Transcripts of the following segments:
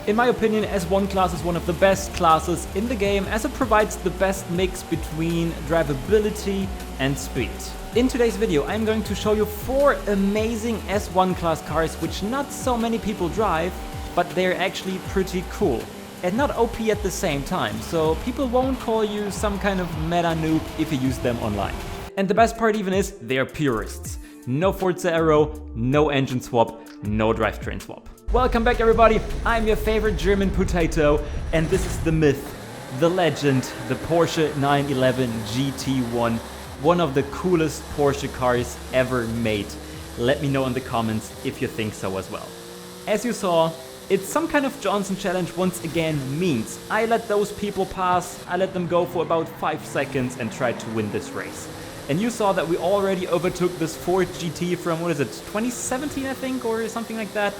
In my opinion, S1-Class is one of the best classes in the game as it provides the best mix between drivability and speed. In today's video, I'm going to show you 4 amazing S1-Class cars which not so many people drive, but they're actually pretty cool. And not OP at the same time, so people won't call you some kind of meta noob if you use them online. And the best part even is, they're purists. No Forza Aero, no engine swap, no drivetrain swap. Welcome back everybody, I'm your favorite German potato, and this is the myth, the legend, the Porsche 911 GT1, one of the coolest Porsche cars ever made. Let me know in the comments if you think so as well. As you saw, it's some kind of Johnson challenge once again means I let those people pass, I let them go for about 5 seconds and tried to win this race. And you saw that we already overtook this Ford GT from, what is it, 2017 I think, or something like that.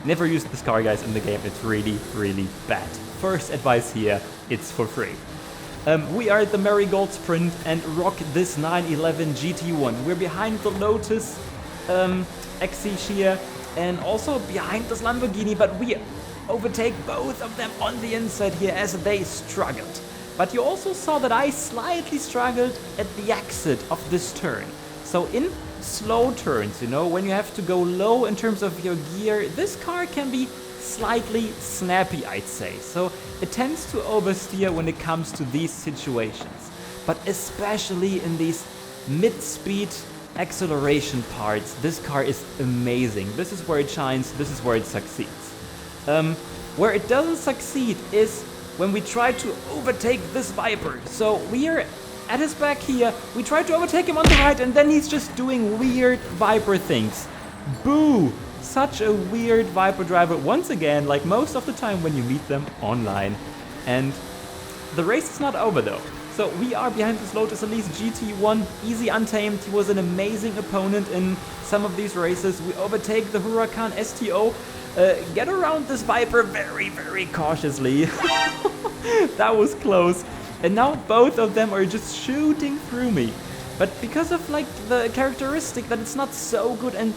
Never used this car, guys, in the game, it's really bad. First advice here, it's for free. We are at the Marigold Sprint and rock this 911 GT1. We're behind the Lotus Exige here and also behind this Lamborghini, but we overtake both of them on the inside here as they struggled. But you also saw that I slightly struggled at the exit of this turn. So in slow turns, you know, when you have to go low in terms of your gear, this car can be slightly snappy, I'd say. So it tends to oversteer when it comes to these situations. But especially in these mid-speed acceleration parts, this car is amazing. This is where it shines, this is where it succeeds. Where it doesn't succeed is when we try to overtake this Viper. So we are at his back here, we try to overtake him on the right and then he's just doing weird Viper things. Boo! Such a weird Viper driver once again, like most of the time when you meet them online. And the race is not over though. So we are behind this Lotus Elise GT1, easy untamed. He was an amazing opponent in some of these races. We overtake the Huracan STO, get around this Viper very cautiously. That was close. And now both of them are just shooting through me. But because of like the characteristic that it's not so good and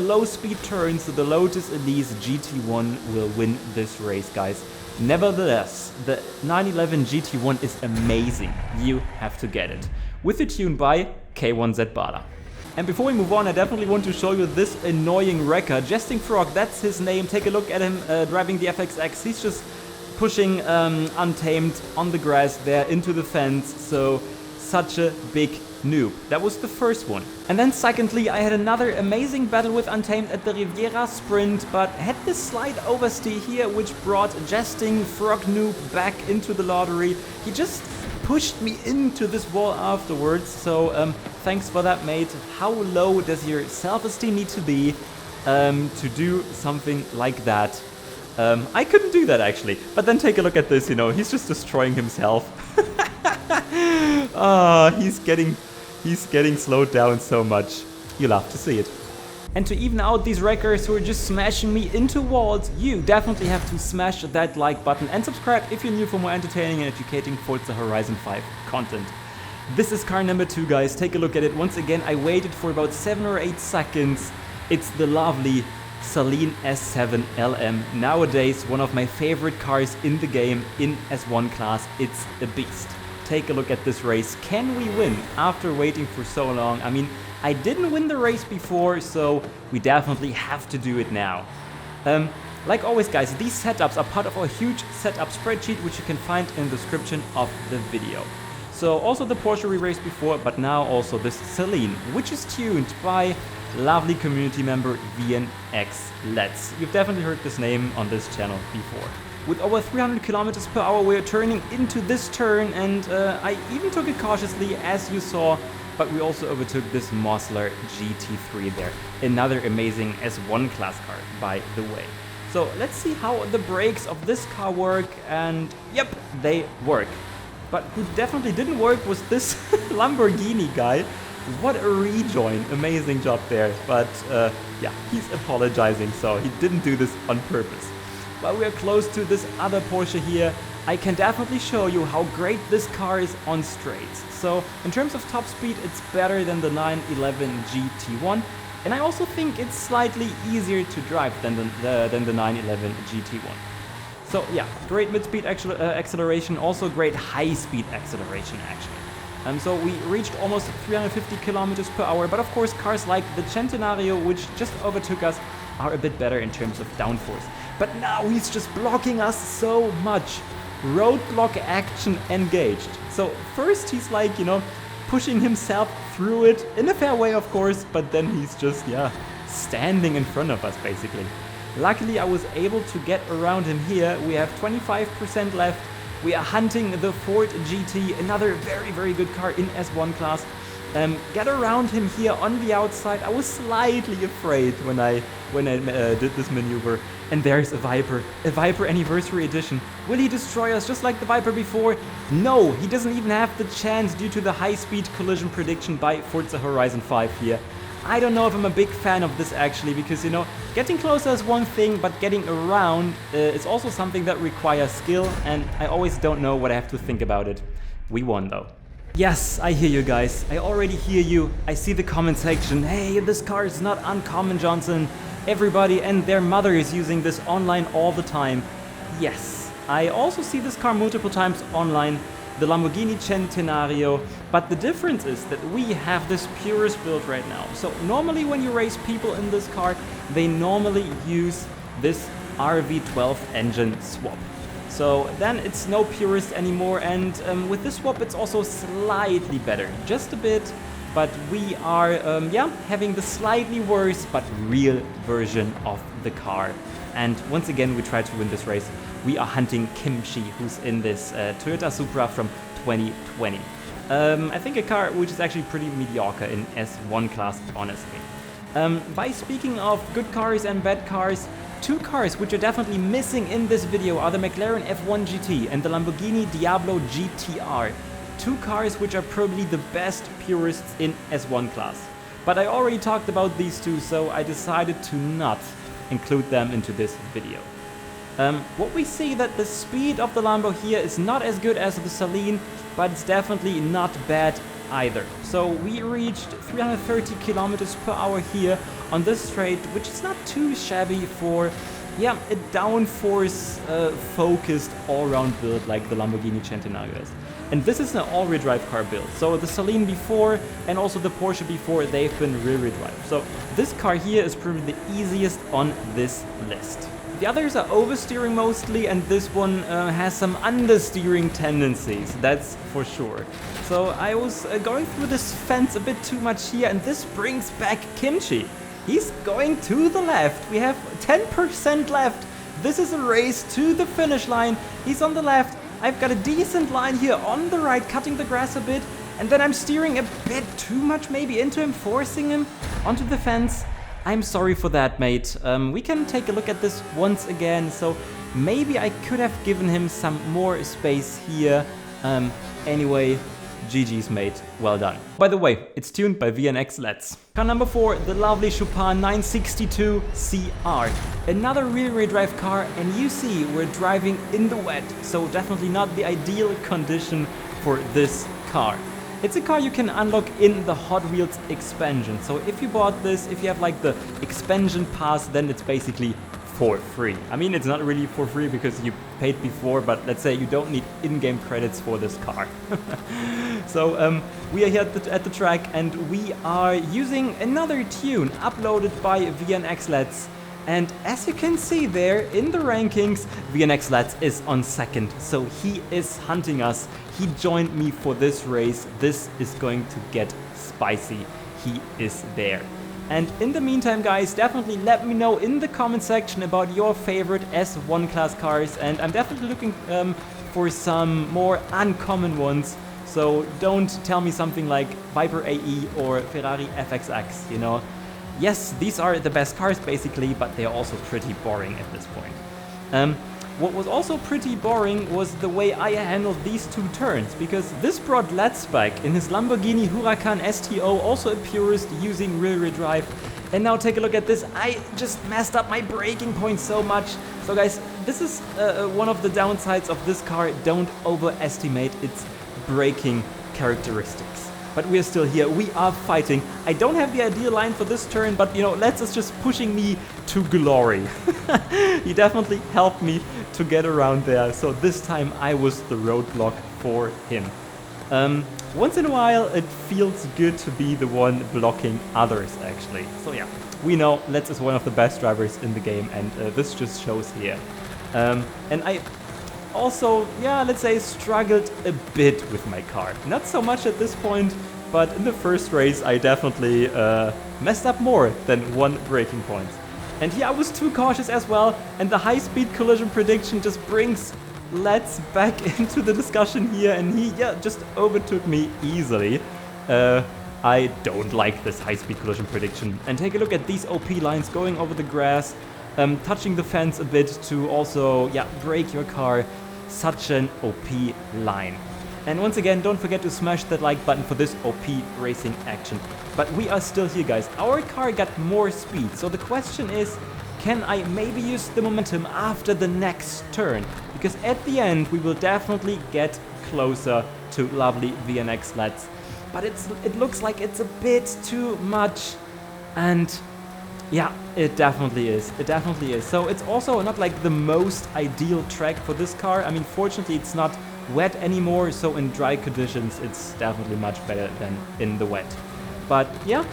low speed turns, the Lotus Elise GT1 will win this race, guys. Nevertheless, the 911 GT1 is amazing. You have to get it. With a tune by K1Z Bala. And before we move on, I definitely want to show you this annoying wrecker. Jesting Frog, that's his name. Take a look at him driving the FXX. He's just pushing Untamed on the grass there into the fence. So such a big noob. That was the first one. And then secondly, I had another amazing battle with Untamed at the Riviera Sprint, but had this slight oversteer here, which brought Jesting Frog Noob back into the lottery. He just pushed me into this wall afterwards, so thanks for that, mate. How low does your self-esteem need to be to do something like that? I couldn't do that actually, but then take a look at this, you know, he's just destroying himself. He's getting slowed down so much. You love to see it. And to even out these wreckers who are just smashing me into walls, you definitely have to smash that like button and subscribe if you're new for more entertaining and educating Forza Horizon 5 content. This is car number 2, guys. Take a look at it. Once again, I waited for about 7 or 8 seconds. It's the lovely Saleen S7 LM. Nowadays, one of my favorite cars in the game in S1-Class. It's a beast. Take a look at this race. Can we win after waiting for so long? I mean, I didn't win the race before, so we definitely have to do it now. Like always, guys, these setups are part of our huge setup spreadsheet, which you can find in the description of the video. So also the Porsche we raced before, but now also this Saleen, which is tuned by lovely community member VNX Let's. You've definitely heard this name on this channel before. With over 300 kilometers per hour, we're turning into this turn, and I even took it cautiously, as you saw, but we also overtook this Mosler GT3 there. Another amazing S1-Class car, by the way. So let's see how the brakes of this car work, and yep, they work. But who definitely didn't work was this Lamborghini guy. What a rejoin, amazing job there. But yeah, he's apologizing, so he didn't do this on purpose. But we are close to this other Porsche here. I can definitely show you how great this car is on straights. So in terms of top speed, it's better than the 911 GT1. And I also think it's slightly easier to drive than the 911 GT1. So yeah, great mid-speed acceleration, also great high-speed acceleration actually. So we reached almost 350 kilometers per hour, but of course cars like the Centenario, which just overtook us, are a bit better in terms of downforce. But now he's just blocking us so much. Roadblock action engaged. So first he's like, you know, pushing himself through it in a fair way, of course, but then he's just, yeah, standing in front of us basically. Luckily I was able to get around him here. We have 25% left. We are hunting the Ford GT, another very, very good car in S1 class. Get around him here on the outside. I was slightly afraid when I did this maneuver. And there's a Viper Anniversary Edition. Will he destroy us just like the Viper before? No, he doesn't even have the chance due to the high-speed collision prediction by Forza Horizon 5 here. I don't know if I'm a big fan of this actually, because, you know, getting closer is one thing, but getting around is also something that requires skill, and I always don't know what I have to think about it. We won though. Yes, I hear you guys. I already hear you. I see the comment section. Hey, this car is not uncommon, Johnson. Everybody and their mother is using this online all the time. Yes, I also see this car multiple times online, the Lamborghini Centenario, but the difference is that we have this purist build right now. So normally when you race people in this car, they normally use this RV12 engine swap. So then it's no purist anymore, and with this swap it's also slightly better, just a bit, but we are having the slightly worse but real version of the car. And once again we try to win this race. We are hunting Kimchi, who's in this Toyota Supra from 2020. I think a car which is actually pretty mediocre in S1 class, honestly. By speaking of good cars and bad cars, two cars which are definitely missing in this video are the McLaren F1 GT and the Lamborghini Diablo GTR. Two cars which are probably the best purists in S1 class. But I already talked about these two, so I decided to not include them into this video. What we see that the speed of the Lambo here is not as good as the Saleen, but it's definitely not bad either. So we reached 330 kilometers per hour here on this straight, which is not too shabby for a downforce focused all-round build like the Lamborghini Centenario is. And this is an all-rear drive car build. So the Saleen before and also the Porsche before, they've been rear drive. So this car here is probably the easiest on this list. The others are oversteering mostly, and this one has some understeering tendencies, that's for sure. So I was going through this fence a bit too much here, and this brings back Kimchi. He's going to the left. We have 10% left. This is a race to the finish line. He's on the left. I've got a decent line here on the right, cutting the grass a bit, and then I'm steering a bit too much maybe into him, forcing him onto the fence. I'm sorry for that, mate. We can take a look at this once again. So maybe I could have given him some more space here. Anyway, GG's, mate. Well done. By the way, it's tuned by VNX Let's. Car number 4, the lovely Chopin 962 CR. Another rear drive car, and you see we're driving in the wet, so definitely not the ideal condition for this car. It's a car you can unlock in the Hot Wheels expansion. So if you bought this, if you have like the expansion pass, then it's basically for free. I mean, it's not really for free because you paid before, but let's say you don't need in-game credits for this car. So we are here at the track, and we are using another tune uploaded by VNX Let's. And as you can see there in the rankings, VNX Let's is on second, so he is hunting us. He joined me for this race. This is going to get spicy. He is there. And in the meantime, guys, definitely let me know in the comment section about your favorite S1 class cars, and I'm definitely looking for some more uncommon ones. So don't tell me something like Viper AE or Ferrari FXX, you know. Yes, these are the best cars basically, but they're also pretty boring at this point. What was also pretty boring was the way I handled these two turns, because this brought Let's back in his Lamborghini Huracan STO, also a purist using rear drive. And now take a look at this. I just messed up my braking point so much. So guys, this is one of the downsides of this car. Don't overestimate its braking characteristics. but we're still here. We are fighting. I don't have the ideal line for this turn, but you know, Let's is just pushing me to glory. He definitely helped me to get around there. So this time I was the roadblock for him. Once in a while, it feels good to be the one blocking others, actually. So yeah, we know Let's is one of the best drivers in the game, and this just shows here. And I also, yeah, let's say struggled a bit with my car. Not so much at this point, but in the first race I definitely messed up more than one braking point. And here I was too cautious as well, and the high-speed collision prediction just brings Let's back into the discussion here, and he just overtook me easily. I don't like this high-speed collision prediction. And take a look at these OP lines going over the grass, touching the fence a bit to also break your car. Such an OP line. And once again, don't forget to smash that like button for this OP racing action. But we are still here, guys. Our car got more speed, so the question is, can I maybe use the momentum after the next turn? Because at the end we will definitely get closer to lovely VNX Let's. But it looks like it's a bit too much, and yeah, it definitely is. It definitely is. So it's also not like the most ideal track for this car. I mean, fortunately it's not wet anymore, so in dry conditions it's definitely much better than in the wet. But yeah,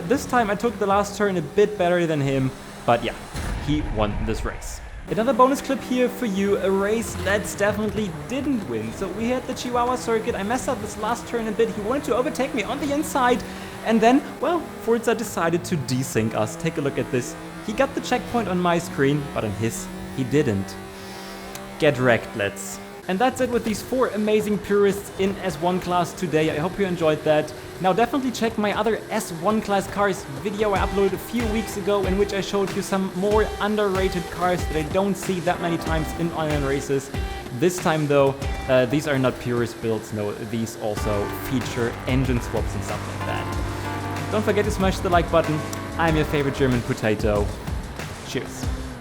this time I took the last turn a bit better than him, but yeah, he won this race. Another bonus clip here for you, a race Let's definitely didn't win. So we had the Chihuahua circuit, I messed up this last turn a bit, he wanted to overtake me on the inside, and then, well, Forza decided to desync us. Take a look at this. He got the checkpoint on my screen, but on his, he didn't. Get wrecked, Let's. And that's it with these 4 amazing purists in S1-Class today. I hope you enjoyed that. Now definitely check my other S1-Class cars video I uploaded a few weeks ago, in which I showed you some more underrated cars that I don't see that many times in online races. This time though, these are not purist builds, no, these also feature engine swaps and stuff like that. Don't forget to smash the like button. I'm your favorite German potato. Cheers.